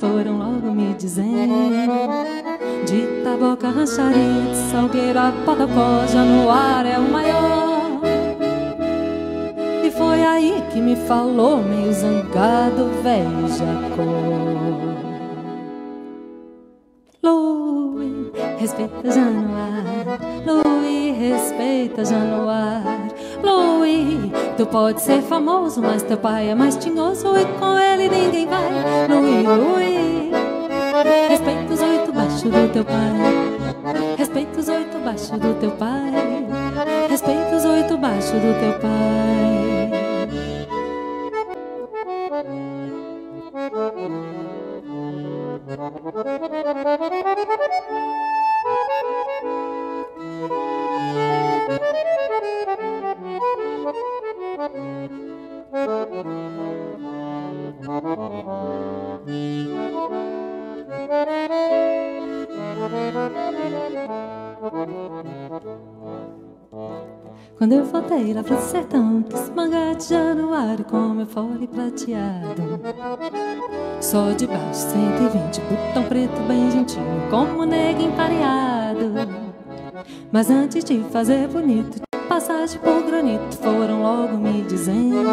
foram logo me dizendo: de Taboca, Rancharia, de Salgueiro a Patacó, Januário é o maior. E foi aí que me falou, meio zangado, velho Jacó: Louie, respeita Januário, Louie, respeita Januário. Louie, tu pode ser famoso, mas teu pai é mais tinhoso e com ele ninguém vai. Louie, Louie, respeita os 8 baixos do teu pai. Respeita os 8 baixos do teu pai. Respeita os 8 baixos do teu pai. Quando eu voltei lá pro sertão, quis mangar de Januário com meu fole prateado. Só de baixo 120, botão preto bem gentil, como nego empareado. Mas antes de fazer bonito, de passagem por granito, foram logo me dizendo: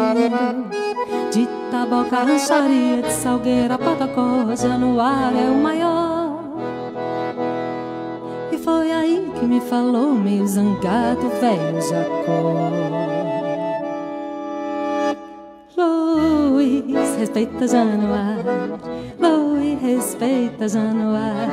de Taboca, Rancharia, de Salgueiro a Patacó, Januário é o maior. E foi aí que me falou, meio zangado, velho Jacó: Luiz, respeita Januário, Luiz, respeita Januário.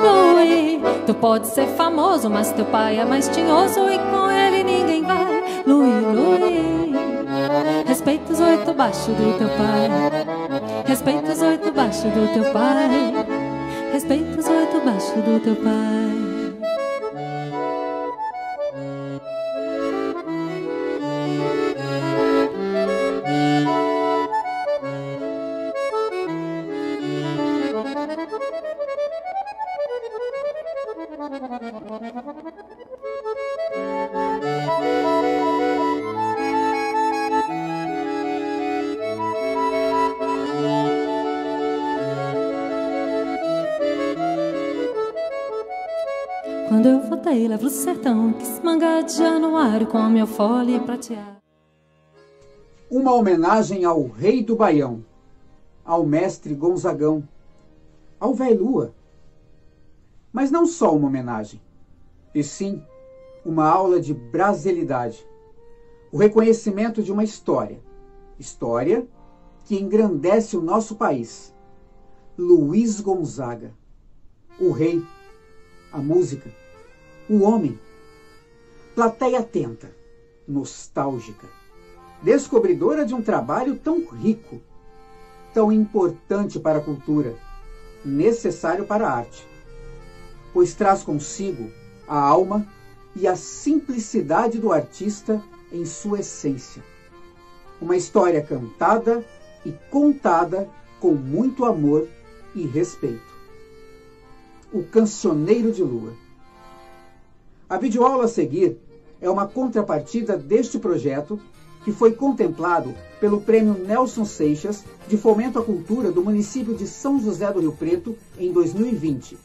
Luiz, tu pode ser famoso, mas teu pai é mais tinhoso e com ele ninguém vai. Luiz, Luiz, respeita os 8 baixos do teu pai. Respeita os 8 baixos do teu pai. Respeita os 8 baixos do teu pai. Quando eu voltei lá pro sertão, quis mangar de Januário com meu fole prateado. Uma homenagem ao rei do Baião, ao mestre Gonzagão, ao velho Lua. Mas não só uma homenagem, e sim uma aula de brasilidade, o reconhecimento de uma história que engrandece o nosso país. Luiz Gonzaga, o rei, a música, o homem. Plateia atenta, nostálgica, descobridora de um trabalho tão rico, tão importante para a cultura, necessário para a arte, pois traz consigo a alma e a simplicidade do artista em sua essência. Uma história cantada e contada com muito amor e respeito. O Cancioneiro de Lua. A videoaula a seguir é uma contrapartida deste projeto que foi contemplado pelo Prêmio Nelson Seixas de Fomento à Cultura do município de São José do Rio Preto em 2020,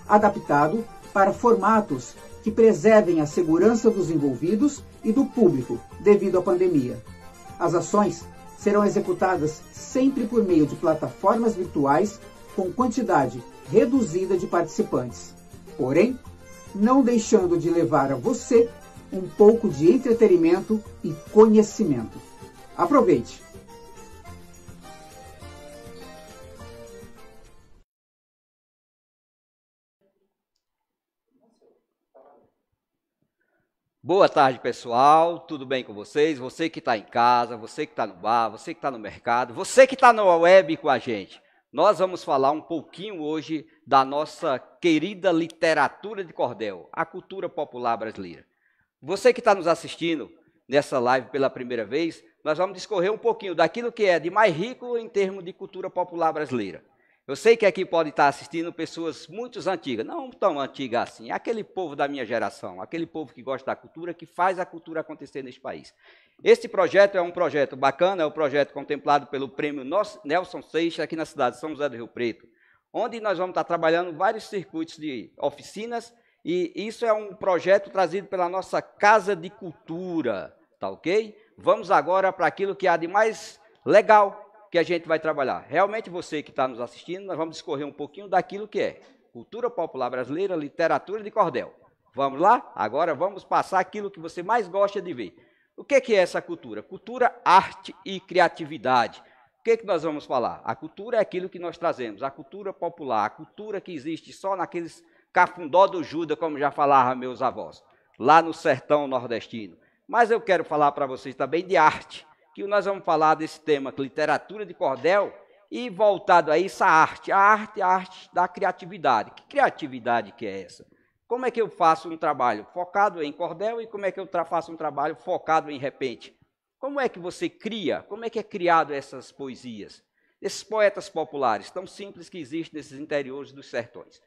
adaptado para formatos que preservem a segurança dos envolvidos e do público devido à pandemia. As ações serão executadas sempre por meio de plataformas virtuais com quantidade reduzida de participantes, porém, não deixando de levar a você um pouco de entretenimento e conhecimento. Aproveite! Boa tarde, pessoal. Tudo bem com vocês? Você que está em casa, você que está no bar, você que está no mercado, você que está na web com a gente. Nós vamos falar um pouquinho hoje da nossa querida literatura de cordel, a cultura popular brasileira. Você que está nos assistindo nessa live pela primeira vez, nós vamos discorrer um pouquinho daquilo que é de mais rico em termos de cultura popular brasileira. Eu sei que aqui pode estar assistindo pessoas muito antigas, não tão antigas assim, aquele povo da minha geração, aquele povo que gosta da cultura, que faz a cultura acontecer neste país. Este projeto é um projeto bacana, é um projeto contemplado pelo prêmio Nelson Seixas, aqui na cidade de São José do Rio Preto, onde nós vamos estar trabalhando vários circuitos de oficinas, e isso é um projeto trazido pela nossa Casa de Cultura, tá ok? Vamos agora para aquilo que há de mais legal que a gente vai trabalhar. Realmente você que está nos assistindo, nós vamos discorrer um pouquinho daquilo que é cultura popular brasileira, literatura de cordel. Vamos lá? Agora vamos passar aquilo que você mais gosta de ver. O que é essa cultura? Cultura, arte e criatividade. O que nós vamos falar? A cultura é aquilo que nós trazemos, a cultura popular, a cultura que existe só naqueles cafundó do Judas, como já falavam meus avós, lá no sertão nordestino. Mas eu quero falar para vocês também de arte, que nós vamos falar desse tema, literatura de cordel, e voltado a isso, a arte da criatividade. Que criatividade que é essa? Como é que eu faço um trabalho focado em cordel e como é que eu faço um trabalho focado em repente? Como é que você cria? Como é que é criado essas poesias? Esses poetas populares, tão simples que existem nesses interiores dos sertões.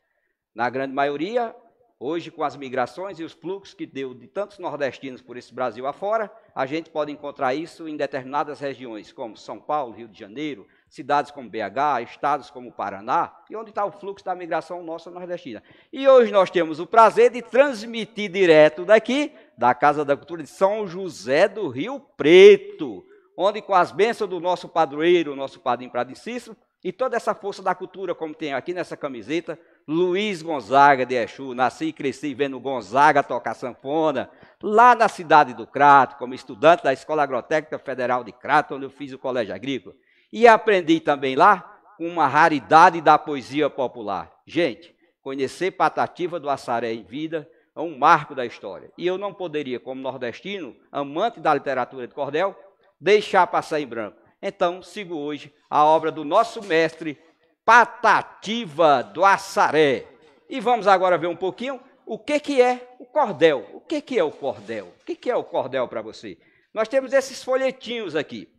Na grande maioria, hoje com as migrações e os fluxos que deu de tantos nordestinos por esse Brasil afora, a gente pode encontrar isso em determinadas regiões, como São Paulo, Rio de Janeiro, cidades como BH, estados como Paraná, e onde está o fluxo da migração nossa nordestina. E hoje nós temos o prazer de transmitir direto daqui, da Casa da Cultura de São José do Rio Preto, onde com as bênçãos do nosso padroeiro, nosso padrinho Prado Cícero, e toda essa força da cultura, como tem aqui nessa camiseta, Luiz Gonzaga de Exu, nasci e cresci vendo Gonzaga tocar sanfona, lá na cidade do Crato, como estudante da Escola Agrotécnica Federal de Crato, onde eu fiz o colégio agrícola. E aprendi também lá uma raridade da poesia popular. Gente, conhecer Patativa do Assaré em vida é um marco da história. E eu não poderia, como nordestino, amante da literatura de cordel, deixar passar em branco. Então, sigo hoje a obra do nosso mestre Patativa do Assaré. E vamos agora ver um pouquinho o que é o cordel. O que é o cordel? O que é o cordel para você? Nós temos esses folhetinhos aqui.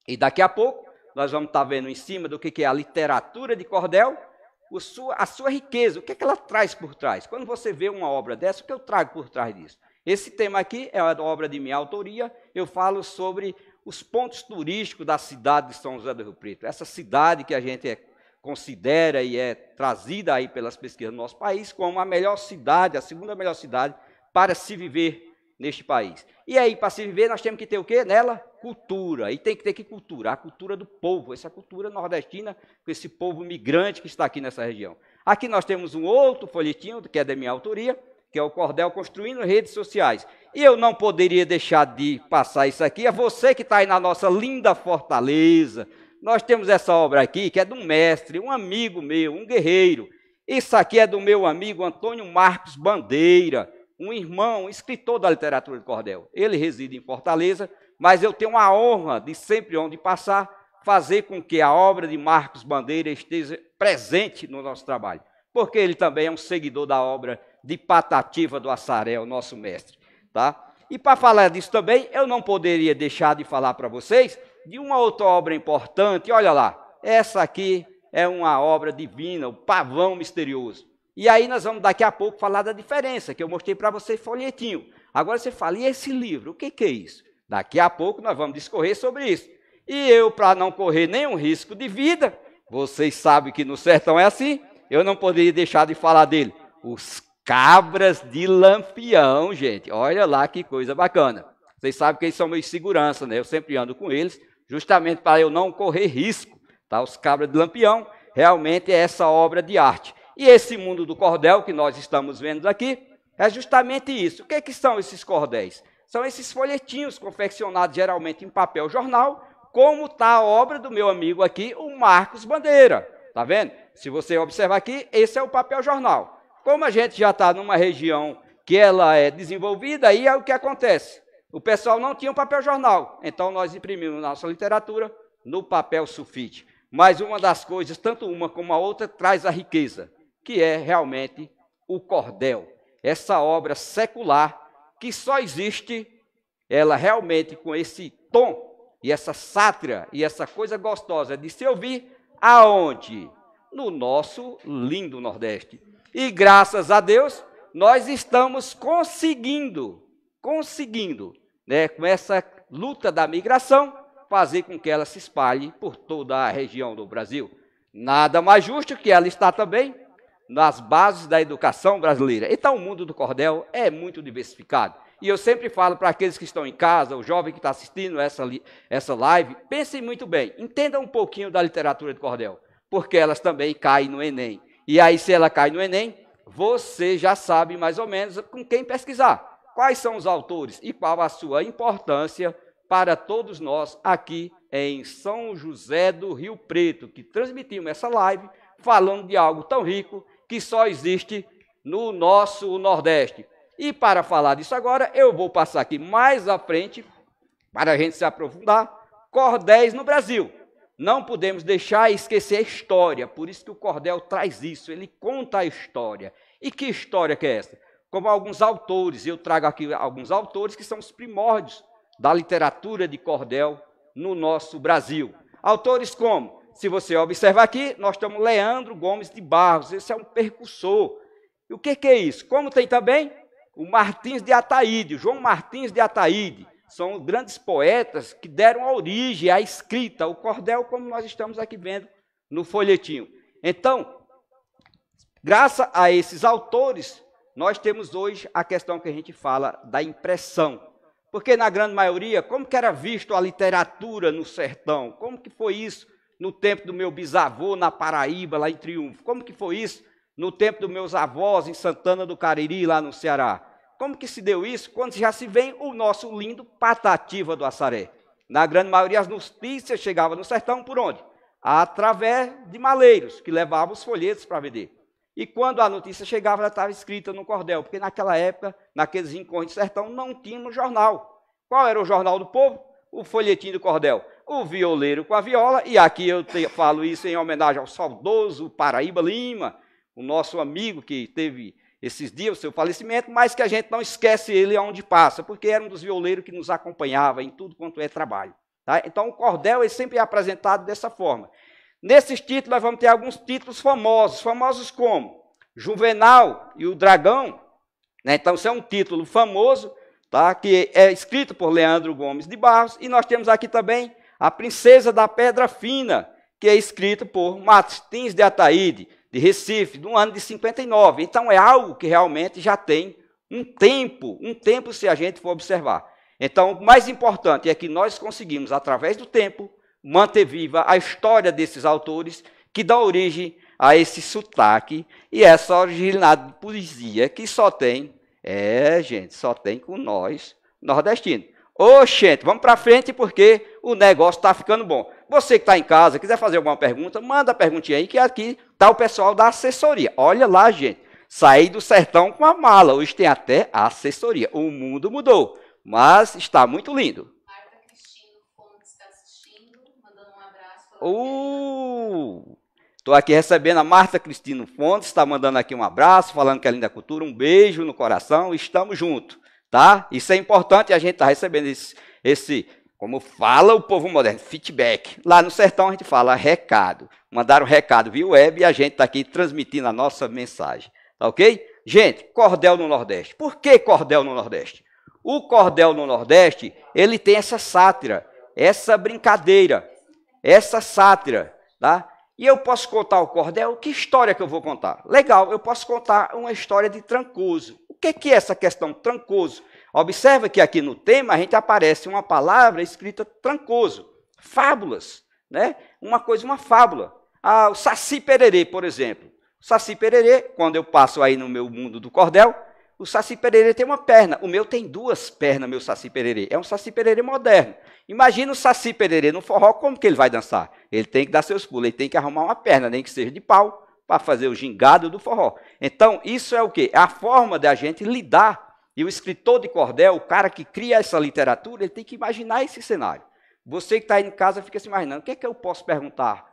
E daqui a pouco nós vamos estar vendo em cima do que é a literatura de cordel, a sua riqueza, o que ela traz por trás. Quando você vê uma obra dessa, o que eu trago por trás disso? Esse tema aqui é uma obra de minha autoria, eu falo sobre os pontos turísticos da cidade de São José do Rio Preto. Essa cidade que a gente considera e é trazida aí pelas pesquisas do nosso país como a melhor cidade, a segunda melhor cidade para se viver neste país. E aí, para se viver, nós temos que ter o quê? Nela, cultura. E tem que ter que cultura? A cultura do povo, essa cultura nordestina, com esse povo migrante que está aqui nessa região. Aqui nós temos um outro folhetinho, que é da minha autoria, que é o Cordel Construindo Redes Sociais. E eu não poderia deixar de passar isso aqui a você que está aí na nossa linda Fortaleza. Nós temos essa obra aqui, que é de um mestre, um amigo meu, um guerreiro. Isso aqui é do meu amigo Antônio Marcos Bandeira, um irmão, um escritor da literatura de cordel. Ele reside em Fortaleza, mas eu tenho a honra de sempre onde passar, fazer com que a obra de Marcos Bandeira esteja presente no nosso trabalho, porque ele também é um seguidor da obra de Patativa do Assaré, o nosso mestre. Tá? E para falar disso também, eu não poderia deixar de falar para vocês de uma outra obra importante. Olha lá, essa aqui é uma obra divina, o Pavão Misterioso. E aí nós vamos daqui a pouco falar da diferença, que eu mostrei para vocês folhetinho. Agora você fala, e esse livro, o que é isso? Daqui a pouco nós vamos discorrer sobre isso. E eu, para não correr nenhum risco de vida, vocês sabem que no sertão é assim, eu não poderia deixar de falar dele. Os Cabras de Lampião, gente. Olha lá que coisa bacana. Vocês sabem que eles são meus segurança, né? Eu sempre ando com eles, justamente para eu não correr risco. Tá? Os Cabras de Lampião realmente é essa obra de arte. E esse mundo do cordel que nós estamos vendo aqui é justamente isso. O que é que são esses cordéis? São esses folhetinhos confeccionados geralmente em papel jornal, como está a obra do meu amigo aqui, o Marcos Bandeira. Tá vendo? Se você observar aqui, esse é o papel jornal. Como a gente já está numa região que ela é desenvolvida, aí é o que acontece. O pessoal não tinha um papel jornal, então nós imprimimos nossa literatura no papel sulfite. Mas uma das coisas, tanto uma como a outra, traz a riqueza, que é realmente o cordel. Essa obra secular que só existe, ela realmente com esse tom e essa sátira e essa coisa gostosa de se ouvir, aonde? no nosso lindo Nordeste. E graças a Deus, nós estamos conseguindo, né, com essa luta da migração, fazer com que ela se espalhe por toda a região do Brasil. Nada mais justo que ela está também nas bases da educação brasileira. Então, o mundo do cordel é muito diversificado. E eu sempre falo para aqueles que estão em casa, o jovem que está assistindo essa live, pensem muito bem, entendam um pouquinho da literatura de cordel, porque elas também caem no Enem. E aí, se ela cai no Enem, você já sabe mais ou menos com quem pesquisar. Quais são os autores e qual a sua importância para todos nós aqui em São José do Rio Preto, que transmitimos essa live falando de algo tão rico que só existe no nosso Nordeste. E para falar disso agora, eu vou passar aqui mais à frente, para a gente se aprofundar, cordéis no Brasil. Não podemos deixar e esquecer a história, por isso que o cordel traz isso, ele conta a história. E que história que é essa? Como alguns autores, eu trago aqui alguns autores que são os primórdios da literatura de cordel no nosso Brasil. Autores como, se você observar aqui, nós temos Leandro Gomes de Barros, esse é um percussor. E o que é isso? Como tem também o Martins de Ataíde, o João Martins de Ataíde, são grandes poetas que deram origem à escrita, o cordel, como nós estamos aqui vendo no folhetinho. Então, graças a esses autores, nós temos hoje a questão que a gente fala da impressão. Porque, na grande maioria, como que era visto a literatura no sertão? Como que foi isso no tempo do meu bisavô, na Paraíba, lá em Triunfo? Como que foi isso no tempo dos meus avós, em Santana do Cariri, lá no Ceará? Como que se deu isso quando já se vem o nosso lindo Patativa do Assaré? Na grande maioria, as notícias chegavam no sertão por onde? Através de maleiros, que levavam os folhetos para vender. E quando a notícia chegava, ela estava escrita no cordel, porque naquela época, naqueles rincões do sertão, não tinha um jornal. Qual era o jornal do povo? O folhetim do cordel. O violeiro com a viola, e aqui eu falo isso em homenagem ao saudoso Paraíba Lima, o nosso amigo que teve esses dias o seu falecimento, mas que a gente não esquece ele aonde passa, porque era um dos violeiros que nos acompanhava em tudo quanto é trabalho. Tá? Então o cordel ele sempre é apresentado dessa forma. Nesses títulos nós vamos ter alguns títulos famosos como Juvenal e o Dragão, né? Então isso é um título famoso, tá? Que é escrito por Leandro Gomes de Barros, e nós temos aqui também A Princesa da Pedra Fina, que é escrito por Martins de Ataíde, de Recife, no ano de 59. Então é algo que realmente já tem um tempo se a gente for observar. Então o mais importante é que nós conseguimos, através do tempo, manter viva a história desses autores que dá origem a esse sotaque e essa originalidade de poesia que só tem, só tem com nós nordestinos. Ô, gente, vamos para frente porque o negócio está ficando bom. Você que está em casa, quiser fazer alguma pergunta, manda a perguntinha aí, que aqui está o pessoal da assessoria. Olha lá, gente, saí do sertão com a mala, hoje tem até a assessoria. O mundo mudou, mas está muito lindo. Marta Cristino Fontes está assistindo, mandando um abraço. Estou aqui recebendo a Marta Cristino Fontes, está mandando aqui um abraço, falando que é linda cultura, um beijo no coração, estamos juntos, tá? Isso é importante, a gente está recebendo esse, como fala o povo moderno, feedback. Lá no sertão a gente fala recado. Mandaram recado via web e a gente está aqui transmitindo a nossa mensagem, tá ok? Gente, cordel no Nordeste. Por que cordel no Nordeste? O cordel no Nordeste, ele tem essa sátira, essa brincadeira, essa sátira, tá? E eu posso contar o cordel, que história que eu vou contar? Legal, eu posso contar uma história de Trancoso. O que é essa questão Trancoso? Observa que aqui no tema a gente aparece uma palavra escrita Trancoso, fábulas, né? Uma fábula. O Saci Pererê, por exemplo. O Saci Pererê, quando eu passo aí no meu mundo do cordel, o Saci Pererê tem uma perna. O meu tem duas pernas, meu Saci Pererê. É um Saci Pererê moderno. Imagina o Saci Pererê no forró, como que ele vai dançar? Ele tem que dar seus pulos, ele tem que arrumar uma perna, nem que seja de pau, para fazer o gingado do forró. Então, isso é o quê? É a forma da gente lidar. E o escritor de cordel, o cara que cria essa literatura, ele tem que imaginar esse cenário. Você que está aí em casa fica se imaginando, o que é que eu posso perguntar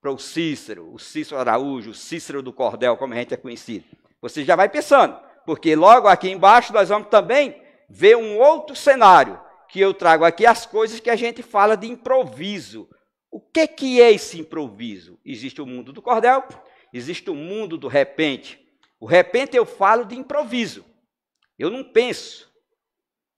para o Cícero Araújo, o Cícero do cordel, como a gente é conhecido? Você já vai pensando, porque logo aqui embaixo nós vamos também ver um outro cenário, que eu trago aqui as coisas que a gente fala de improviso. O que é esse improviso? Existe o mundo do cordel, existe o mundo do repente. O repente eu falo de improviso. Eu não penso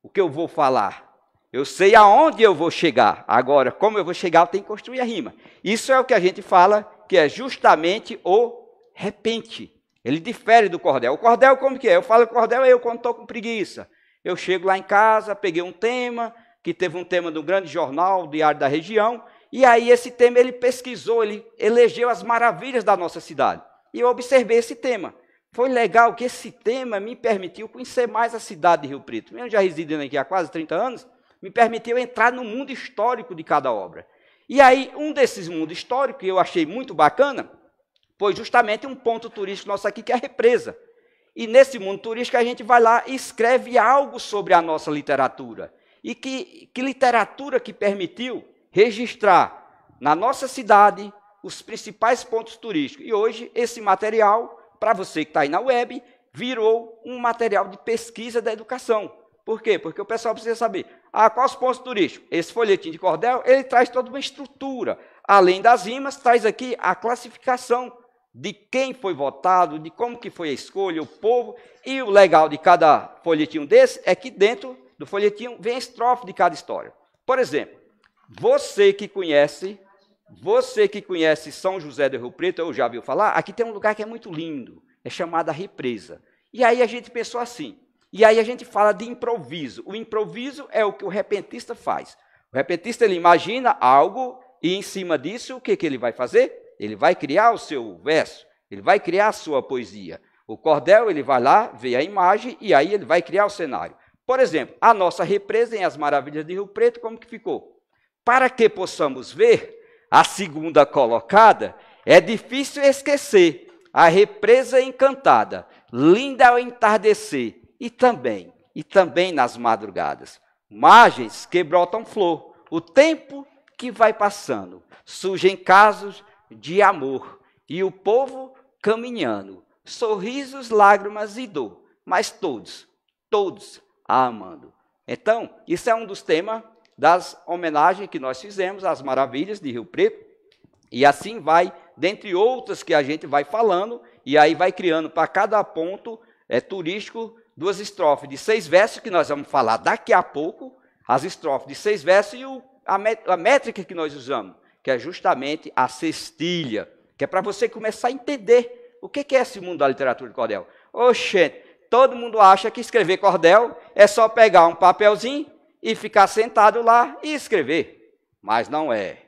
o que eu vou falar. Eu sei aonde eu vou chegar. Agora, como eu vou chegar, eu tenho que construir a rima. Isso é o que a gente fala que é justamente o repente. Ele difere do cordel. O cordel como que é? Eu falo que o cordel é eu quando estou com preguiça. Eu chego lá em casa, peguei um tema, que teve um tema do grande jornal, Diário da Região, e aí esse tema ele pesquisou, ele elegeu as maravilhas da nossa cidade. E eu observei esse tema. Foi legal que esse tema me permitiu conhecer mais a cidade de Rio Preto. Eu já residindo aqui há quase 30 anos, me permitiu entrar no mundo histórico de cada obra. E aí, um desses mundos históricos que eu achei muito bacana, foi justamente um ponto turístico nosso aqui, que é a represa. E nesse mundo turístico a gente vai lá e escreve algo sobre a nossa literatura. E que literatura que permitiu registrar na nossa cidade os principais pontos turísticos. E hoje esse material, para você que está aí na web, virou um material de pesquisa da educação. Por quê? Porque o pessoal precisa saber, quais os pontos turísticos? Esse folhetim de cordel, ele traz toda uma estrutura. Além das rimas, traz aqui a classificação de quem foi votado, de como que foi a escolha, o povo. E o legal de cada folhetim desse é que dentro do folhetim vem a estrofe de cada história. Por exemplo, você que conhece São José do Rio Preto, eu já ouviu falar, aqui tem um lugar que é muito lindo, é chamada Represa. E aí a gente pensou assim, e aí a gente fala de improviso. O improviso é o que o repentista faz. O repentista, ele imagina algo e em cima disso, o que ele vai fazer? Ele vai criar o seu verso, ele vai criar a sua poesia. O cordel, ele vai lá, vê a imagem e aí ele vai criar o cenário. Por exemplo, a nossa represa em As Maravilhas de Rio Preto, como que ficou? Para que possamos ver a segunda colocada, é difícil esquecer a represa encantada, linda ao entardecer, e também nas madrugadas. Margens que brotam flor, o tempo que vai passando, surgem casos de amor, e o povo caminhando, sorrisos, lágrimas e dor, mas todos a amando. Então, isso é um dos temas das homenagens que nós fizemos às Maravilhas de Rio Preto, e assim vai, dentre outras que a gente vai falando, e aí vai criando para cada ponto turístico 2 estrofes de 6 versos, que nós vamos falar daqui a pouco, as estrofes de 6 versos e a métrica que nós usamos, que é justamente a cestilha, que é para você começar a entender o que é esse mundo da literatura de cordel. Oxente, todo mundo acha que escrever cordel é só pegar um papelzinho e ficar sentado lá e escrever. Mas não é.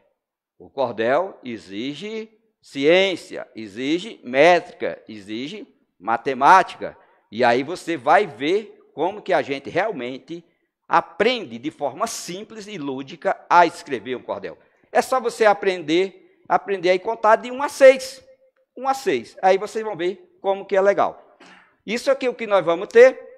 O cordel exige ciência, exige métrica, exige matemática. E aí você vai ver como que a gente realmente aprende de forma simples e lúdica a escrever um cordel. É só você aprender a contar de 1 a 6. 1 a 6. Aí vocês vão ver como que é legal. Isso aqui é o que nós vamos ter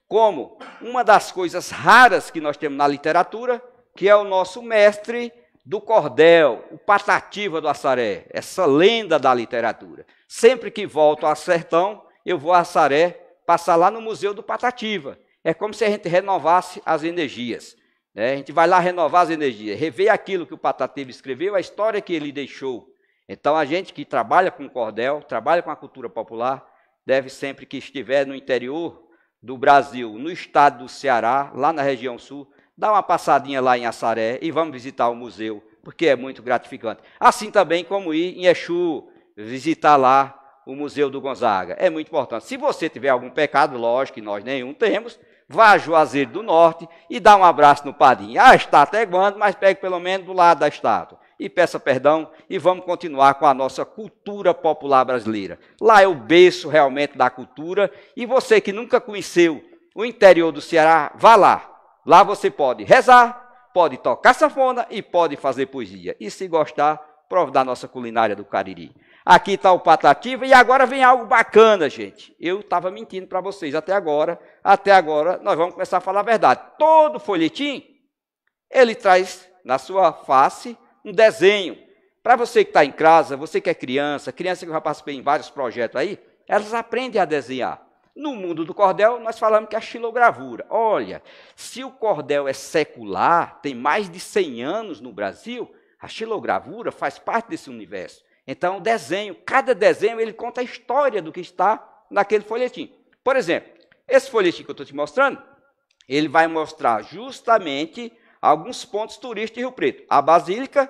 como uma das coisas raras que nós temos na literatura, que é o nosso mestre do cordel, o Patativa do Assaré, essa lenda da literatura. Sempre que volto ao sertão, eu vou a Assaré, passar lá no Museu do Patativa. É como se a gente renovasse as energias. Né? A gente vai lá renovar as energias, rever aquilo que o Patativa escreveu, a história que ele deixou. Então, a gente que trabalha com cordel, trabalha com a cultura popular, deve sempre que estiver no interior do Brasil, no estado do Ceará, lá na região sul, dar uma passadinha lá em Assaré e vamos visitar o museu, porque é muito gratificante. Assim também como ir em Exu, visitar lá o Museu do Gonzaga. É muito importante. Se você tiver algum pecado, lógico que nós nenhum temos, vá a Juazeiro do Norte e dá um abraço no Padinho. A estátua é grande, mas pegue pelo menos do lado da estátua. E peça perdão e vamos continuar com a nossa cultura popular brasileira. Lá é o berço realmente da cultura e você que nunca conheceu o interior do Ceará, vá lá. Lá você pode rezar, pode tocar sanfona e pode fazer poesia. E se gostar, prove da nossa culinária do Cariri. Aqui está o Patativa e agora vem algo bacana, gente. Eu estava mentindo para vocês até agora nós vamos começar a falar a verdade. Todo folhetim, ele traz na sua face um desenho. Para você que está em casa, você que é criança que eu já participei em vários projetos aí, elas aprendem a desenhar. No mundo do cordel, nós falamos que é a xilogravura. Olha, se o cordel é secular, tem mais de 100 anos no Brasil, A xilogravura faz parte desse universo. Então, o desenho, cada desenho, ele conta a história do que está naquele folhetim. Por exemplo, esse folhetim que eu estou te mostrando, ele vai mostrar justamente alguns pontos turísticos de Rio Preto. A Basílica,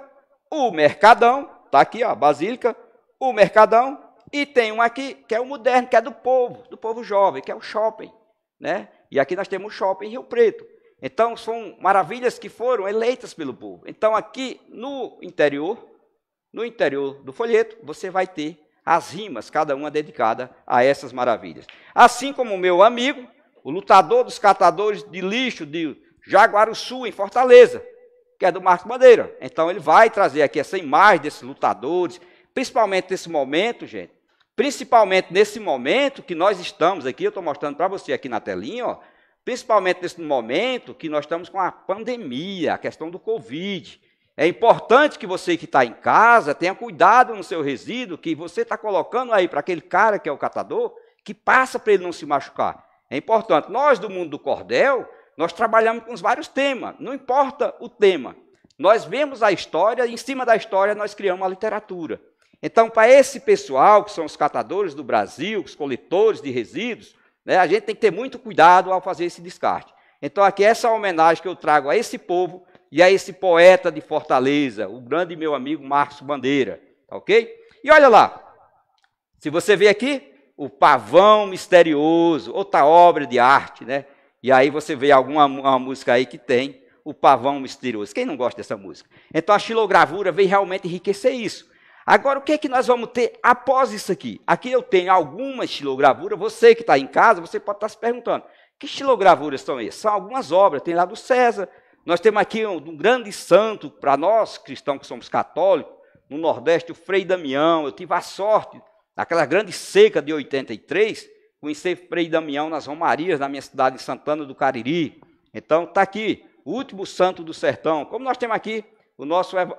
o Mercadão, está aqui, ó, a Basílica, o Mercadão, e tem um aqui que é o moderno, que é do povo jovem, que é o shopping, né? E aqui nós temos o shopping em Rio Preto. Então, são maravilhas que foram eleitas pelo povo. Então, aqui no interior do folheto, você vai ter as rimas, cada uma dedicada a essas maravilhas. Assim como o meu amigo, o lutador dos catadores de lixo de Jaguaruçu, em Fortaleza, que é do Marcos Bandeira. Então, ele vai trazer aqui essa imagem desses lutadores, principalmente nesse momento, gente, principalmente nesse momento que nós estamos aqui, eu estou mostrando para você aqui na telinha, ó, principalmente nesse momento que nós estamos com a pandemia, a questão do Covid. É importante que você que está em casa tenha cuidado no seu resíduo, que você está colocando aí para aquele cara que é o catador, que passa para ele não se machucar. É importante. Nós do mundo do cordel, nós trabalhamos com vários temas, não importa o tema. Nós vemos a história e em cima da história nós criamos a literatura. Então, para esse pessoal, que são os catadores do Brasil, os coletores de resíduos, né, a gente tem que ter muito cuidado ao fazer esse descarte. Então, aqui essa homenagem que eu trago a esse povo e a esse poeta de Fortaleza, o grande meu amigo Marcos Bandeira, tá ok? E olha lá, se você vê aqui, o Pavão Misterioso, outra obra de arte, né? E aí você vê uma música aí que tem o Pavão Misterioso. Quem não gosta dessa música? Então, a xilogravura vem realmente enriquecer isso. Agora, o que é que nós vamos ter após isso aqui? Aqui eu tenho algumas xilogravuras. Você que está em casa, você pode estar se perguntando, que xilogravuras são essas? São algumas obras, tem lá do César. Nós temos aqui um grande santo, para nós cristãos que somos católicos, no Nordeste, o Frei Damião. Eu tive a sorte, naquela grande seca de 83, conhecer Frei Damião nas Romarias, na minha cidade de Santana do Cariri. Então, está aqui, o último santo do sertão. Como nós temos aqui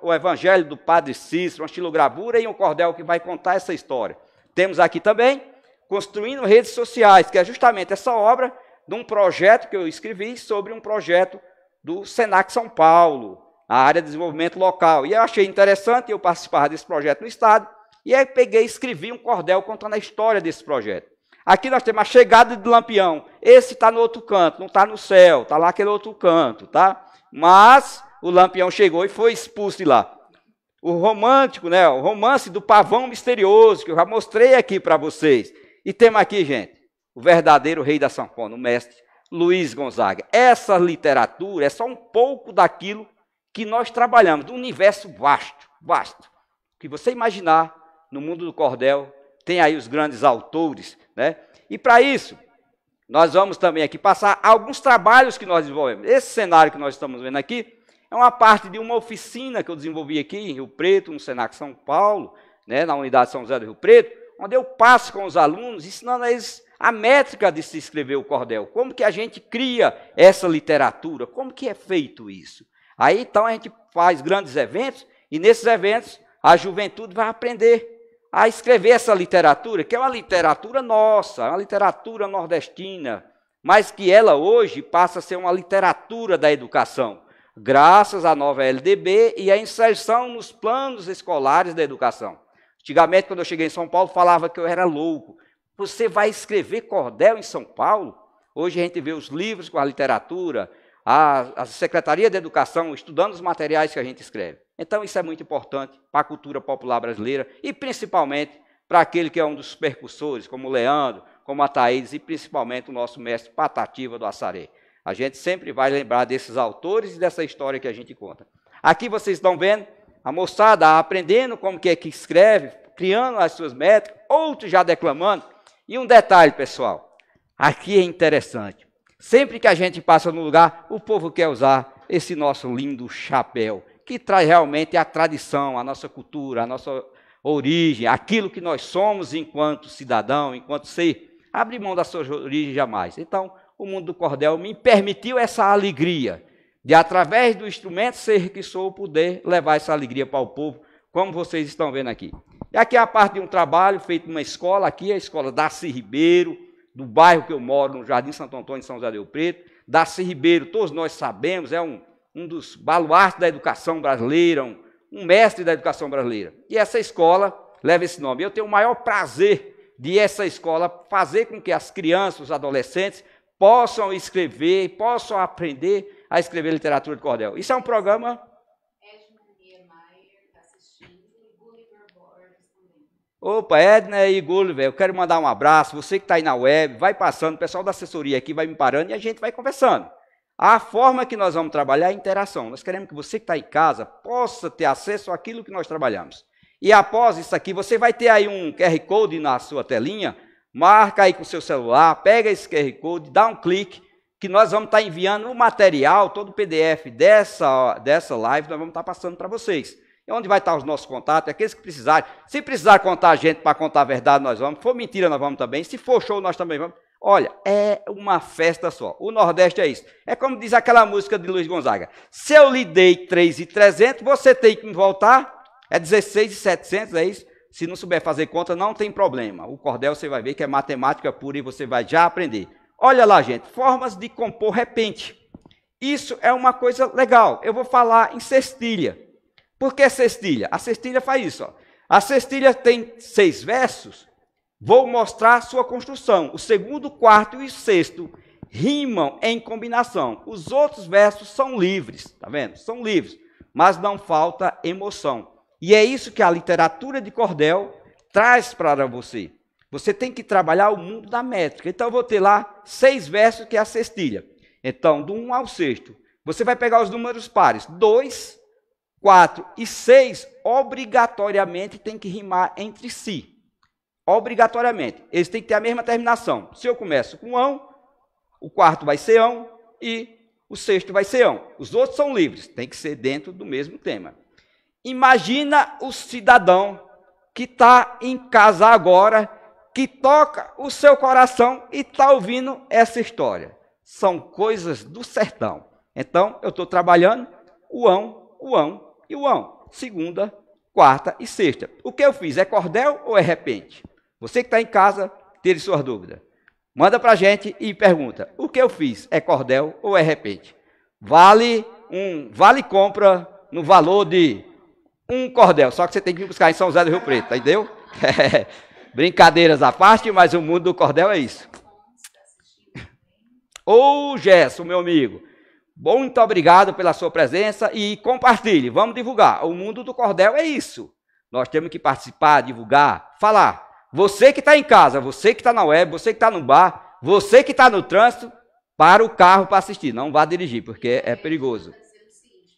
o Evangelho do Padre Cícero, uma xilogravura e um cordel que vai contar essa história. Temos aqui também, Construindo Redes Sociais, que é justamente essa obra de um projeto que eu escrevi sobre um projeto do Senac São Paulo, a área de desenvolvimento local. E eu achei interessante, eu participar desse projeto no Estado, e aí peguei e escrevi um cordel contando a história desse projeto. Aqui nós temos a chegada de Lampião. Esse está no outro canto, não está no céu, está lá aquele outro canto, tá? Mas o Lampião chegou e foi expulso de lá. O romântico, né? O romance do Pavão Misterioso, que eu já mostrei aqui para vocês. E temos aqui, gente, o verdadeiro rei da sanfona, o mestre Luiz Gonzaga. Essa literatura é só um pouco daquilo que nós trabalhamos, do universo vasto, vasto. O que você imaginar no mundo do cordel, tem aí os grandes autores, né? E para isso, nós vamos também aqui passar alguns trabalhos que nós desenvolvemos. Esse cenário que nós estamos vendo aqui é uma parte de uma oficina que eu desenvolvi aqui em Rio Preto, no Senac São Paulo, né, na unidade São José do Rio Preto, onde eu passo com os alunos, ensinando a eles a métrica de se escrever o cordel, como que a gente cria essa literatura, como que é feito isso. Aí, então, a gente faz grandes eventos, e nesses eventos a juventude vai aprender a escrever essa literatura, que é uma literatura nossa, uma literatura nordestina, mas que ela hoje passa a ser uma literatura da educação, graças à nova LDB e à inserção nos planos escolares da educação. Antigamente, quando eu cheguei em São Paulo, falava que eu era louco. Você vai escrever cordel em São Paulo? Hoje a gente vê os livros com a literatura, a Secretaria de Educação estudando os materiais que a gente escreve. Então, isso é muito importante para a cultura popular brasileira e, principalmente, para aquele que é um dos percussores, como o Leandro, como a Thaís e, principalmente, o nosso mestre Patativa do Assaré. A gente sempre vai lembrar desses autores e dessa história que a gente conta. Aqui vocês estão vendo a moçada aprendendo como que é que escreve, criando as suas métricas, outros já declamando. E um detalhe, pessoal, aqui é interessante. Sempre que a gente passa no lugar, o povo quer usar esse nosso lindo chapéu, que traz realmente a tradição, a nossa cultura, a nossa origem, aquilo que nós somos enquanto cidadão, enquanto ser. Abre mão da sua origem jamais. Então, o mundo do cordel me permitiu essa alegria de, através do instrumento ser que sou, poder levar essa alegria para o povo, como vocês estão vendo aqui. E aqui é a parte de um trabalho feito numa escola, aqui é a escola Darcy Ribeiro, do bairro que eu moro, no Jardim Santo Antônio, em São José do Rio Preto. Darcy Ribeiro, todos nós sabemos, é um dos baluartes da educação brasileira, um mestre da educação brasileira. E essa escola leva esse nome. Eu tenho o maior prazer de essa escola fazer com que as crianças, os adolescentes, possam escrever, possam aprender a escrever literatura de cordel. Isso é um programa... Opa, Edna e Gulliver, eu quero mandar um abraço. Você que está aí na web, vai passando, o pessoal da assessoria aqui vai me parando e a gente vai conversando. A forma que nós vamos trabalhar é a interação. Nós queremos que você que está em casa possa ter acesso àquilo que nós trabalhamos. E após isso aqui, você vai ter aí um QR Code na sua telinha, marca aí com o seu celular, pega esse QR Code, dá um clique, que nós vamos estar enviando o material, todo o PDF dessa live, nós vamos estar passando para vocês. E onde vai estar os nossos contatos, aqueles que precisarem. Se precisar contar a gente para contar a verdade, nós vamos. Se for mentira, nós vamos também. Se for show, nós também vamos. Olha, é uma festa só. O Nordeste é isso. É como diz aquela música de Luiz Gonzaga. Se eu lhe dei 3.300, você tem que me voltar. É 16.700, é isso? Se não souber fazer conta, não tem problema. O cordel você vai ver que é matemática pura e você vai já aprender. Olha lá, gente. Formas de compor repente. Isso é uma coisa legal. Eu vou falar em cestilha. Por que cestilha? A cestilha faz isso. Ó. A cestilha tem 6 versos. Vou mostrar a sua construção. O segundo, quarto e o sexto rimam em combinação. Os outros versos são livres. Tá vendo? São livres. Mas não falta emoção. E é isso que a literatura de cordel traz para você. Você tem que trabalhar o mundo da métrica. Então, eu vou ter lá 6 versos, que é a cestilha. Então, do 1 ao sexto. Você vai pegar os números pares. 2, 4 e 6, obrigatoriamente, tem que rimar entre si. Obrigatoriamente. Eles têm que ter a mesma terminação. Se eu começo com ão, o quarto vai ser ão e o sexto vai ser ão. Os outros são livres. Tem que ser dentro do mesmo tema. Imagina o cidadão que está em casa agora, que toca o seu coração e está ouvindo essa história. São coisas do sertão. Então, eu estou trabalhando o ão e o ão. Segunda, quarta e sexta. O que eu fiz? É cordel ou é repente? Você que está em casa, tire suas dúvidas. Manda para a gente e pergunta. O que eu fiz? É cordel ou é repente? Vale compra no valor de um cordel. Só que você tem que ir buscar em São José do Rio Preto, entendeu? Brincadeiras à parte, mas o mundo do cordel é isso. Ô, Gerson, meu amigo. Muito obrigado pela sua presença e compartilhe. Vamos divulgar. O mundo do cordel é isso. Nós temos que participar, divulgar, falar. Você que está em casa, você que está na web, você que está no bar, você que está no trânsito, para o carro para assistir. Não vá dirigir, porque é perigoso.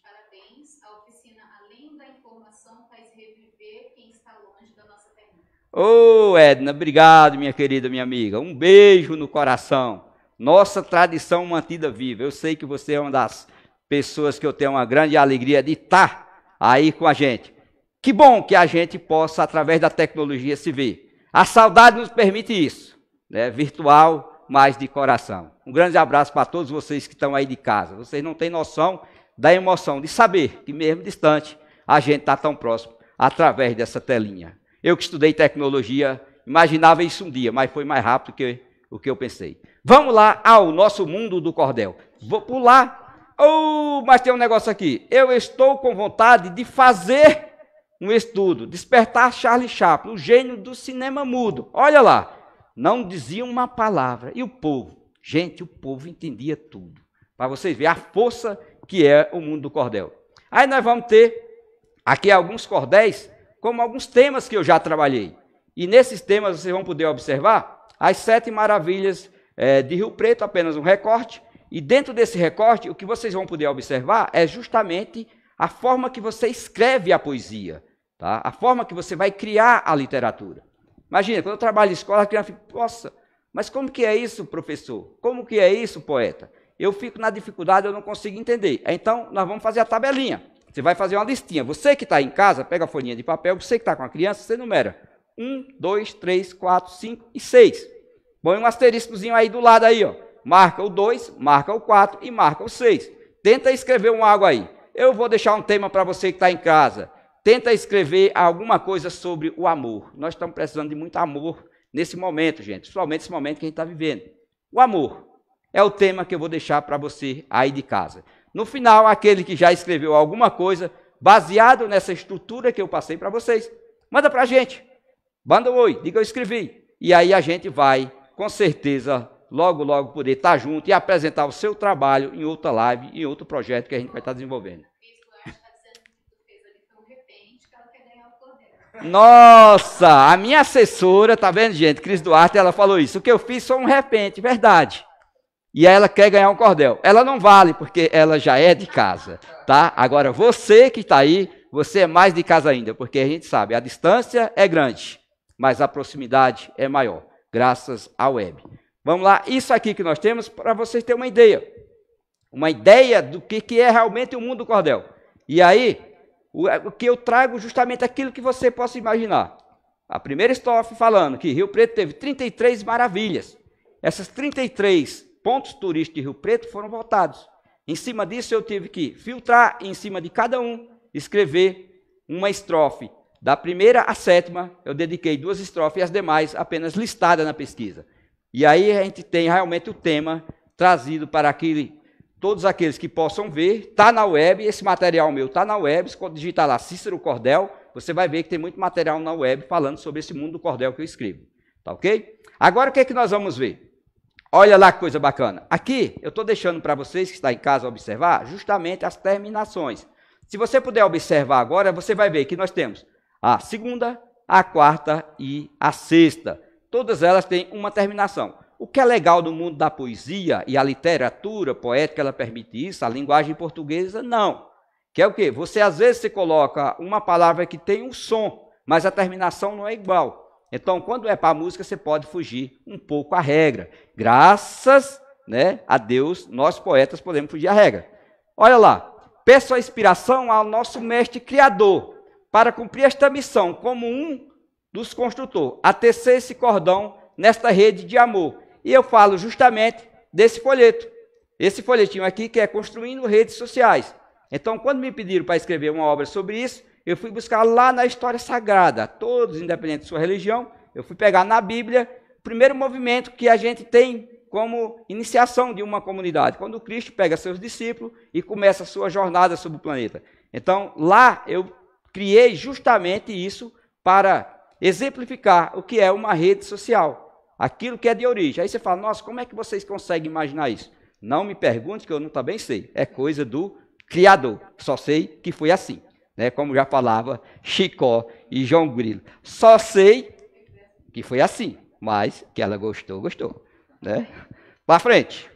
Parabéns. A oficina, além da informação, faz reviver quem está longe da nossa terra. Ô, Edna, obrigado, minha querida, minha amiga. Um beijo no coração. Nossa tradição mantida viva. Eu sei que você é uma das pessoas que eu tenho uma grande alegria de estar aí com a gente. Que bom que a gente possa, através da tecnologia, se ver. A saudade nos permite isso, né? Virtual, mas de coração. Um grande abraço para todos vocês que estão aí de casa. Vocês não têm noção da emoção de saber que mesmo distante, a gente está tão próximo através dessa telinha. Eu que estudei tecnologia, imaginava isso um dia, mas foi mais rápido que o que eu pensei. Vamos lá ao nosso mundo do cordel. Vou pular. Oh, mas tem um negócio aqui. Eu estou com vontade de fazer um estudo. Despertar Charlie Chaplin, o gênio do cinema mudo. Olha lá. Não dizia uma palavra. E o povo? Gente, o povo entendia tudo. Para vocês verem a força que é o mundo do cordel. Aí nós vamos ter aqui alguns cordéis, como alguns temas que eu já trabalhei. E nesses temas vocês vão poder observar as 7 maravilhas de Rio Preto, apenas um recorte. E dentro desse recorte, o que vocês vão poder observar é justamente a forma que você escreve a poesia, tá? A forma que você vai criar a literatura. Imagina, quando eu trabalho em escola, a criança fica, nossa, mas como que é isso, professor? Como que é isso, poeta? Eu fico na dificuldade, eu não consigo entender. Então, nós vamos fazer a tabelinha. Você vai fazer uma listinha. Você que está em casa, pega a folhinha de papel, você que está com a criança, você numera 1, 2, 3, 4, 5 e 6. Põe um asteriscozinho aí do lado aí, ó. Marca o 2, marca o 4 e marca o 6. Tenta escrever um algo aí. Eu vou deixar um tema para você que está em casa. Tenta escrever alguma coisa sobre o amor. Nós estamos precisando de muito amor nesse momento, gente. Principalmente nesse momento que a gente está vivendo. O amor é o tema que eu vou deixar para você aí de casa. No final, aquele que já escreveu alguma coisa, baseado nessa estrutura que eu passei para vocês. Manda para a gente. Manda um oi, diga eu escrevi. E aí a gente vai, com certeza, logo, logo poder estar junto e apresentar o seu trabalho em outra live, em outro projeto que a gente vai estar desenvolvendo. Nossa, a minha assessora, tá vendo, gente? Cris Duarte, ela falou isso. O que eu fiz foi um repente, verdade. E ela quer ganhar um cordel. Ela não vale, porque ela já é de casa, tá? Agora, você que está aí, você é mais de casa ainda, porque a gente sabe, a distância é grande, mas a proximidade é maior, graças à web. Vamos lá, isso aqui que nós temos para vocês terem uma ideia do que é realmente o mundo do cordel. E aí, o que eu trago justamente aquilo que você possa imaginar. A primeira estrofe falando que Rio Preto teve 33 maravilhas. Essas 33 pontos turísticos de Rio Preto foram votados. Em cima disso, eu tive que filtrar, em cima de cada um, escrever uma estrofe. Da primeira à sétima, eu dediquei 2 estrofes e as demais apenas listadas na pesquisa. E aí a gente tem realmente o tema trazido para todos aqueles que possam ver. Está na web, esse material meu está na web. Se digitar lá Cícero Cordel, você vai ver que tem muito material na web falando sobre esse mundo do cordel que eu escrevo. Tá ok? Agora o que é que nós vamos ver? Olha lá que coisa bacana. Aqui eu estou deixando para vocês que estão em casa observar justamente as terminações. Se você puder observar agora, você vai ver que nós temos a segunda, a quarta e a sexta. Todas elas têm uma terminação. O que é legal no mundo da poesia e a literatura poética, ela permite isso, a linguagem portuguesa não. Que é o quê? Você às vezes coloca uma palavra que tem um som, mas a terminação não é igual. Então, quando é para a música, você pode fugir um pouco à regra. Graças, a Deus, nós poetas podemos fugir à regra. Olha lá, peço a inspiração ao nosso mestre criador, para cumprir esta missão, como um dos construtores, a tecer esse cordão nesta rede de amor. E eu falo justamente desse folheto. Esse folhetinho aqui que é Construindo Redes Sociais. Então, quando me pediram para escrever uma obra sobre isso, eu fui buscar lá na história sagrada, todos, independente de sua religião, eu fui pegar na Bíblia o primeiro movimento que a gente tem como iniciação de uma comunidade, quando o Cristo pega seus discípulos e começa a sua jornada sobre o planeta. Então, lá eu criei justamente isso para exemplificar o que é uma rede social, aquilo que é de origem. Aí você fala, nossa, como é que vocês conseguem imaginar isso? Não me pergunte, que eu não também sei, é coisa do Criador, só sei que foi assim. Como já falava Chicó e João Grilo. Só sei que foi assim, mas que ela gostou. Para frente.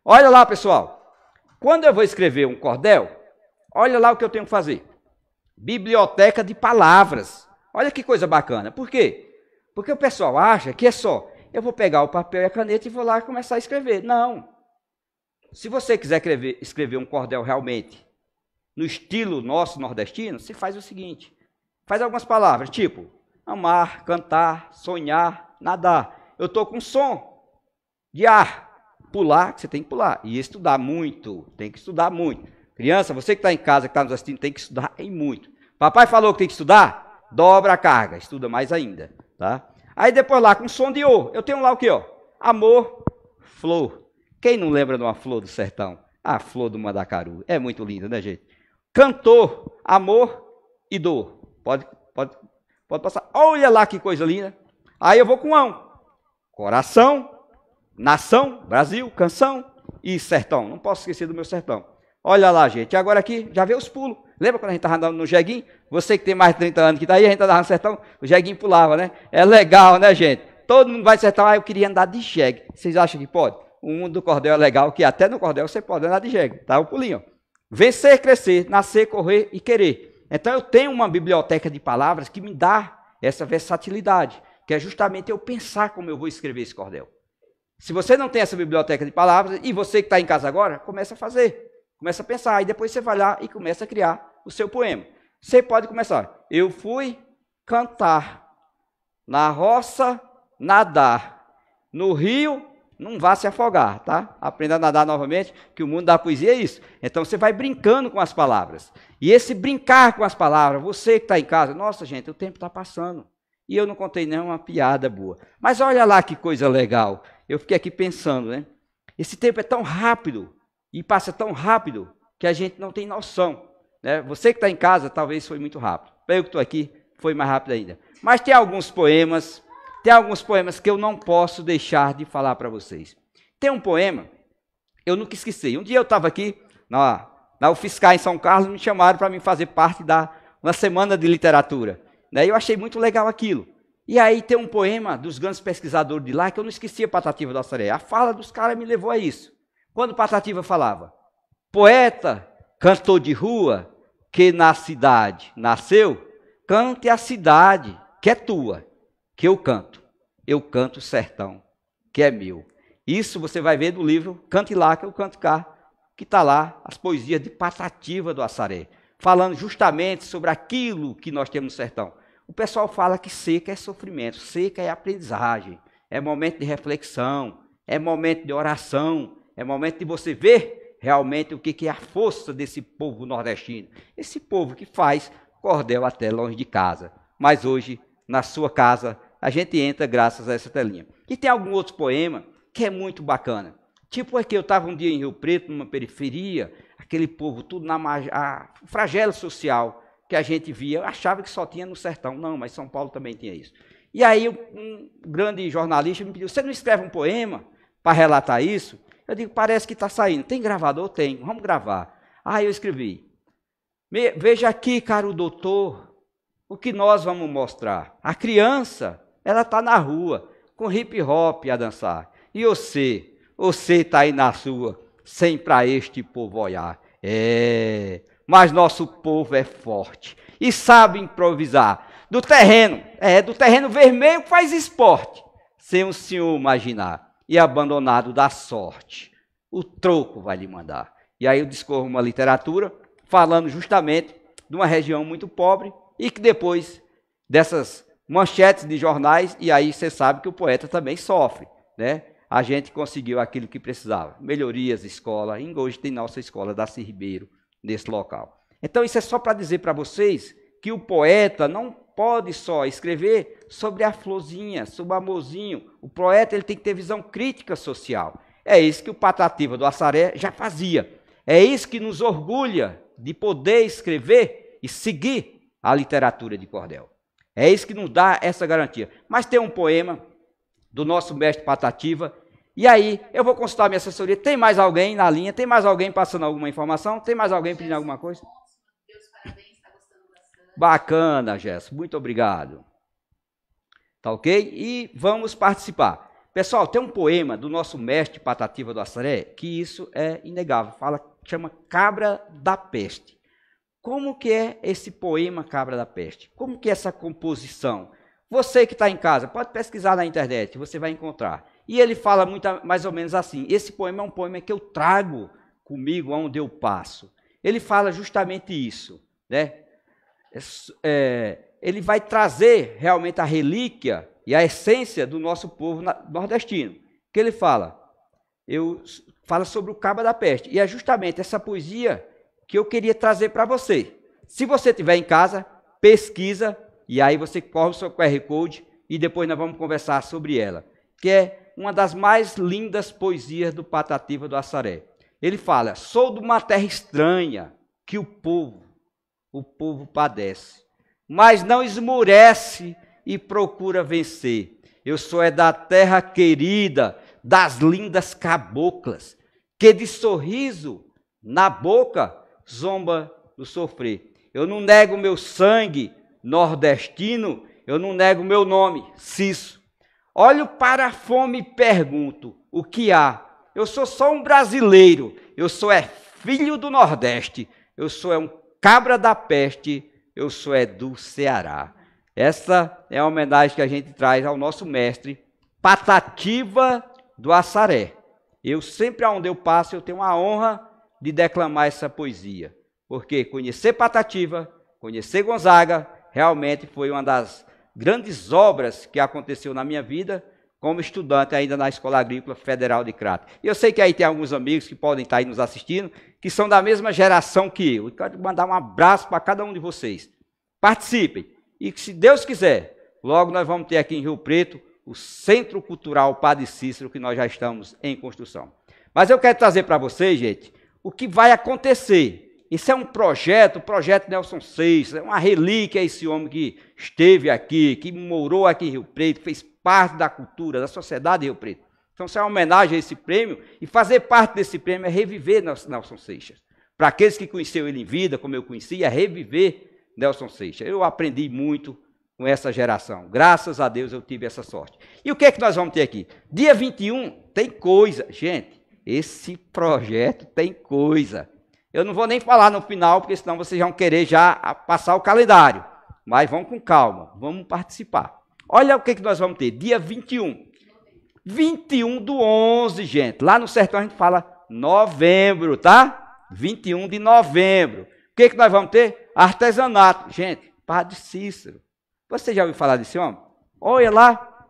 Olha lá, pessoal. Quando eu vou escrever um cordel, olha lá o que eu tenho que fazer. Biblioteca de palavras. Olha que coisa bacana. Por quê? Porque o pessoal acha que é só, eu vou pegar o papel e a caneta e vou lá começar a escrever. Não. Se você quiser escrever um cordel realmente no estilo nosso nordestino, você faz o seguinte, faz algumas palavras, tipo amar, cantar, sonhar, nadar. Eu estou com som de ar, pular, que você tem que pular, e estudar muito, tem que estudar muito. Criança, você que está em casa, que está nos assistindo, tem que estudar em muito. Papai falou que tem que estudar, dobra a carga, estuda mais ainda. Tá? Aí depois lá, com som de O, eu tenho lá o quê? Amor, flor. Quem não lembra de uma flor do sertão? A flor do Mandacaru, é muito linda, né, gente? Cantor, amor e dor. Pode passar. Olha lá que coisa linda. Aí eu vou com ão. Coração, nação, Brasil, canção e sertão. Não posso esquecer do meu sertão. Olha lá, gente. Agora aqui, já vê os pulos. Lembra quando a gente estava andando no jeguinho? Você que tem mais de 30 anos que está aí, a gente andava no sertão, o jeguinho pulava, né? É legal, né, gente? Todo mundo vai no sertão, eu queria andar de jegue. Vocês acham que pode? O mundo do cordel é legal, que até no cordel você pode andar de jegue. Tá o pulinho. Vencer, crescer, nascer, correr e querer. Então eu tenho uma biblioteca de palavras que me dá essa versatilidade, que é justamente eu pensar como eu vou escrever esse cordel. Se você não tem essa biblioteca de palavras, e você que está em casa agora, começa a fazer, começa a pensar, e depois você vai lá e começa a criar o seu poema. Você pode começar, eu fui cantar, na roça nadar, no rio não vá se afogar, tá? Aprenda a nadar novamente, que o mundo da poesia é isso. Então você vai brincando com as palavras. E esse brincar com as palavras, você que está em casa, nossa gente, o tempo está passando. E eu não contei nenhuma piada boa. Mas olha lá que coisa legal. Eu fiquei aqui pensando, né? Esse tempo é tão rápido, e passa tão rápido, que a gente não tem noção. Você que está em casa, talvez foi muito rápido. Eu que estou aqui, foi mais rápido ainda. Mas tem alguns poemas que eu não posso deixar de falar para vocês. Tem um poema, eu nunca esqueci. Um dia eu estava aqui na UFSCar em São Carlos, me chamaram para mim fazer parte da uma semana de literatura. Eu achei muito legal aquilo. E aí tem um poema dos grandes pesquisadores de lá, que eu não esquecia, Patativa do Assaré. A fala dos caras me levou a isso. Quando Patativa falava, poeta, cantor de rua, que na cidade nasceu, cante a cidade, que é tua, que eu canto o sertão, que é meu. Isso você vai ver do livro Cante Lá, que eu canto cá, que está lá, as poesias de Patativa do Assaré, falando justamente sobre aquilo que nós temos no sertão. O pessoal fala que seca é sofrimento, seca é aprendizagem, é momento de reflexão, é momento de oração, é momento de você ver realmente o que é a força desse povo nordestino. Esse povo que faz cordel até longe de casa. Mas hoje, na sua casa, a gente entra graças a essa telinha. E tem algum outro poema que é muito bacana. Tipo aqui, eu estava um dia em Rio Preto, numa periferia, aquele povo tudo na flagelo social que a gente via. Eu achava que só tinha no sertão. Não, mas São Paulo também tinha isso. E aí um grande jornalista me pediu, você não escreve um poema para relatar isso? Eu digo, parece que está saindo. Tem gravador? Tem. Vamos gravar. Aí eu escrevi. Veja aqui, caro doutor, o que nós vamos mostrar. A criança, ela está na rua, com hip hop a dançar. E você está aí na sua, sem para este povo olhar. Mas nosso povo é forte e sabe improvisar. Do terreno vermelho faz esporte, sem o senhor imaginar. E abandonado da sorte, o troco vai lhe mandar. E aí eu discorro uma literatura falando justamente de uma região muito pobre e que depois dessas manchetes de jornais, e aí você sabe que o poeta também sofre, A gente conseguiu aquilo que precisava, melhorias, escola, e hoje tem nossa escola Darcy Ribeiro nesse local. Então isso é só para dizer para vocês que o poeta não pode só escrever sobre a florzinha, sobre o amorzinho. O poeta ele tem que ter visão crítica social. É isso que o Patativa do Assaré já fazia. É isso que nos orgulha de poder escrever e seguir a literatura de cordel. É isso que nos dá essa garantia. Mas tem um poema do nosso mestre Patativa, e aí eu vou consultar a minha assessoria. Tem mais alguém na linha? Tem mais alguém passando alguma informação? Tem mais alguém pedindo alguma coisa? Bacana, Gerson. Muito obrigado. Tá ok? E vamos participar. Pessoal, tem um poema do nosso mestre Patativa do Assaré, que isso é inegável. Chama Cabra da Peste. Como que é esse poema Cabra da Peste? Como que é essa composição? Você que está em casa, pode pesquisar na internet, você vai encontrar. E ele fala mais ou menos assim. Esse poema é um poema que eu trago comigo aonde eu passo. Ele fala justamente isso, ele vai trazer realmente a relíquia e a essência do nosso povo nordestino. Que ele fala sobre o Cabra da Peste. E é justamente essa poesia que eu queria trazer para você. Se você estiver em casa, pesquisa, e aí você corre o seu QR Code e depois nós vamos conversar sobre ela. Que é uma das mais lindas poesias do Patativa do Assaré. Ele fala, sou de uma terra estranha que o povo padece, mas não esmorece e procura vencer. Eu sou da terra querida, das lindas caboclas, que de sorriso na boca zomba do sofrer. Eu não nego meu sangue nordestino, eu não nego meu nome, Cisso. Olho para a fome e pergunto, o que há? Eu sou só um brasileiro, eu sou filho do Nordeste, eu sou um cabra da peste, eu sou do Ceará. Essa é a homenagem que a gente traz ao nosso mestre Patativa do Assaré. Eu sempre, aonde eu passo, eu tenho a honra de declamar essa poesia. Porque conhecer Patativa, conhecer Gonzaga, realmente foi uma das grandes obras que aconteceu na minha vida como estudante ainda na Escola Agrícola Federal de Crato. E eu sei que aí tem alguns amigos que podem estar aí nos assistindo, que são da mesma geração que eu. Eu quero mandar um abraço para cada um de vocês. Participem. E se Deus quiser, logo nós vamos ter aqui em Rio Preto o Centro Cultural Padre Cícero, que nós já estamos em construção. Mas eu quero trazer para vocês, gente, o que vai acontecer Isso é um projeto, o projeto Nelson Seixas, é uma relíquia esse homem que esteve aqui, que morou aqui em Rio Preto, fez parte da cultura, da sociedade de Rio Preto. Então, isso é uma homenagem a esse prêmio, e fazer parte desse prêmio é reviver Nelson Seixas. Para aqueles que conheceram ele em vida, como eu conheci, é reviver Nelson Seixas. Eu aprendi muito com essa geração. Graças a Deus eu tive essa sorte. E o que é que nós vamos ter aqui? Dia 21 tem coisa. Gente, esse projeto tem coisa. Eu não vou nem falar no final, porque senão vocês vão querer já passar o calendário. Mas vamos com calma, vamos participar. Olha o que é que nós vamos ter. Dia 21. 21 do 11, gente. Lá no sertão a gente fala novembro, tá? 21 de novembro. O que é que nós vamos ter? Artesanato. Gente, Padre Cícero. Você já ouviu falar desse homem? Olha lá.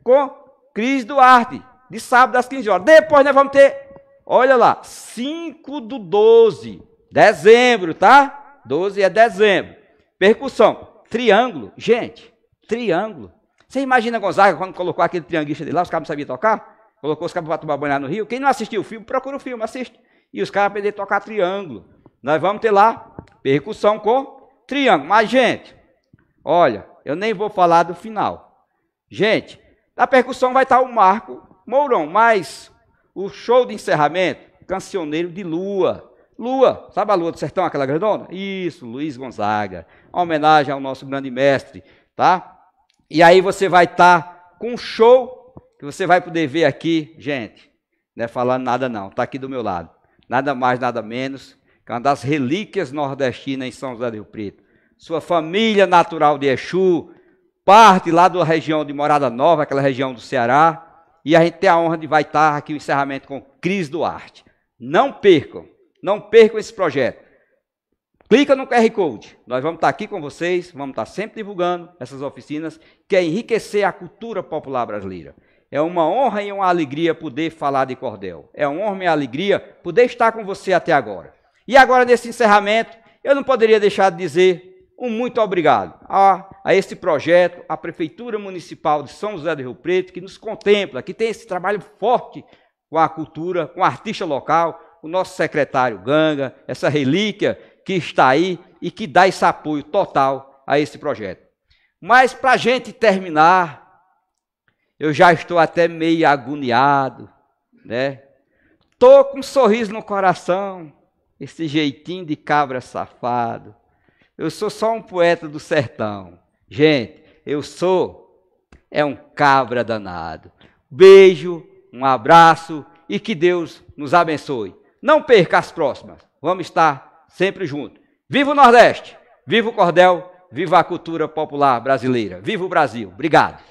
Com Cris Duarte. De sábado às 15 horas. Depois nós vamos ter, olha lá, 5 do 12. Dezembro, tá? 12 é dezembro. Percussão. Triângulo. Gente, triângulo. Você imagina Gonzaga quando colocou aquele trianguista dele lá, os caras não sabiam tocar? Colocou os caras para tomar banho lá no Rio. Quem não assistiu o filme, procura o filme, assiste. E os caras aprenderam a tocar triângulo. Nós vamos ter lá percussão com triângulo. Mas, gente, olha, eu nem vou falar do final. Gente, na percussão vai estar o Marco Mourão, mas o show de encerramento, Cancioneiro de Lua. Lua, sabe a Lua do Sertão, aquela grandona? Isso, Luiz Gonzaga. Uma homenagem ao nosso grande mestre, tá? E aí você vai estar com um show que você vai poder ver aqui, gente, não é falando nada não, está aqui do meu lado. Nada mais, nada menos que uma das relíquias nordestinas em São José do Rio Preto. Sua família natural de Exu, parte lá da região de Morada Nova, aquela região do Ceará, e a gente tem a honra de vai estar aqui o encerramento com Cris Duarte. Não percam esse projeto. Clica no QR Code, nós vamos estar aqui com vocês, vamos estar sempre divulgando essas oficinas, que é enriquecer a cultura popular brasileira. É uma honra e uma alegria poder falar de cordel. É uma honra e uma alegria poder estar com você até agora. E agora, nesse encerramento, eu não poderia deixar de dizer um muito obrigado a esse projeto, a Prefeitura Municipal de São José do Rio Preto, que nos contempla, que tem esse trabalho forte com a cultura, com o artista local, o nosso secretário Ganga, essa relíquia que está aí e que dá esse apoio total a esse projeto. Mas, para a gente terminar, eu já estou até meio agoniado, né? Estou com um sorriso no coração, esse jeitinho de cabra safado. Eu sou só um poeta do sertão. Gente, eu sou um cabra danado. Beijo, um abraço e que Deus nos abençoe. Não perca as próximas. Vamos estar sempre juntos. Viva o Nordeste, viva o cordel, viva a cultura popular brasileira. Viva o Brasil. Obrigado.